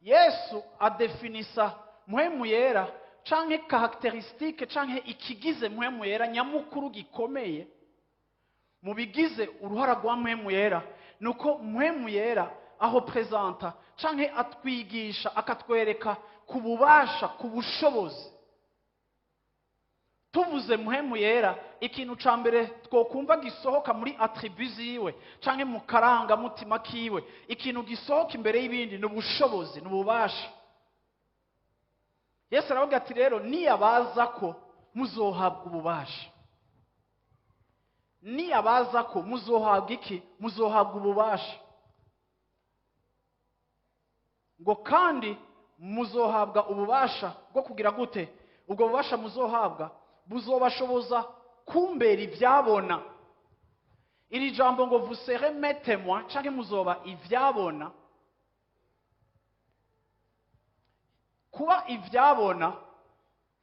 Yesu adefinisa mpwemu yera canke caracteristique canke ikigize mpwemu yera nyamukuru gikomeye mu bigize uruhara rwa mpwemu yera nuko mpwemu yera aho presenta canke atwigisha akatwereka ku bubasha ku bushobozi. Tuvuze mpwemu yera ikintu ca mbere twokumva gisohoka muri attribut ziwe canke mu karanga mutima kiwe, ikintu gisohoka imbere y'ibindi n'ubushobozi n'ububasha. Yesu aravuga ati rero niyabaza ko muzohabwa ububasha. Niyabaza ko muzohabwa iki? Muzohabwa ububasha. Ngo kandi muzohabwa ububasha bwo kugira gute? Ubwo bubasha muzohabwa buzobashoboza kumbera ivyabona. Iri jambo ngo vous serez mes témoins canke muzoba ivyabona. Kuba ivyabona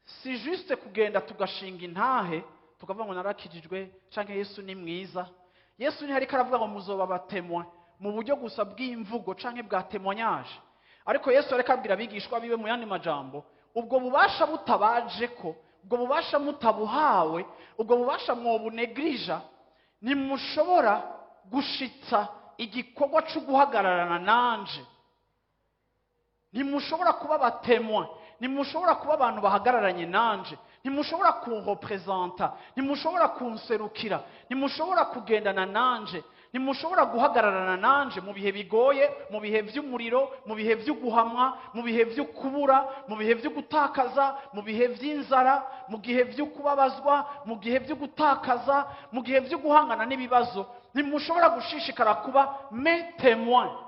si juste kugenda tugashinga intahe tukavuga ngo narakijijwe canke Yesu ni mwiza. Yesu ni hariko aravuga ngo muzoba abatemwa mu buryo gusa bw'imvugo canke bwa témoignage. Ariko Yesu ariko abwira abigishwa bibe mu yandi majambo, ubwo bubasha butabaje ko, ubwo bubasha mutabuhawe, ubwo bubasha mwobunegrija, ntimushobora gushitsa igikorwa cyo guhagararana nanje. Ntimushobora kuba abatemwa, ntimushobora kuba abantu bahagararanye nanje, ntimushobora kunrepresenta, ntimushobora kunserukira, ntimushobora kugendana nanje, ntimushobora guhagararana nanje mu bihe bigoye, mu bihe by'umuriro, mu bihe by'uguhamwa, mu bihe by'ukubura, mu bihe by'ugutakaza, mu bihe by'inzara, mu gihe by'ukubabazwa, mu gihe by'ugutakaza, mu gihe by'uguhangana n'ibibazo. Ntimushobora gushishikara kuba mes témoins.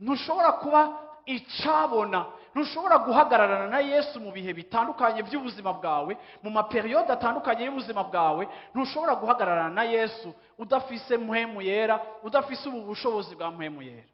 Ntushobora kuba icabona, ntushobora guhagararana na Yesu mu bihe bitandukanye by'ubuzima bwawe, mu maperiode atandukanye y'ubuzima bwawe. Ntushobora guhagararana na Yesu udafise mpwemu yera, udafise ubu bushobozi bwa mpwemu yera.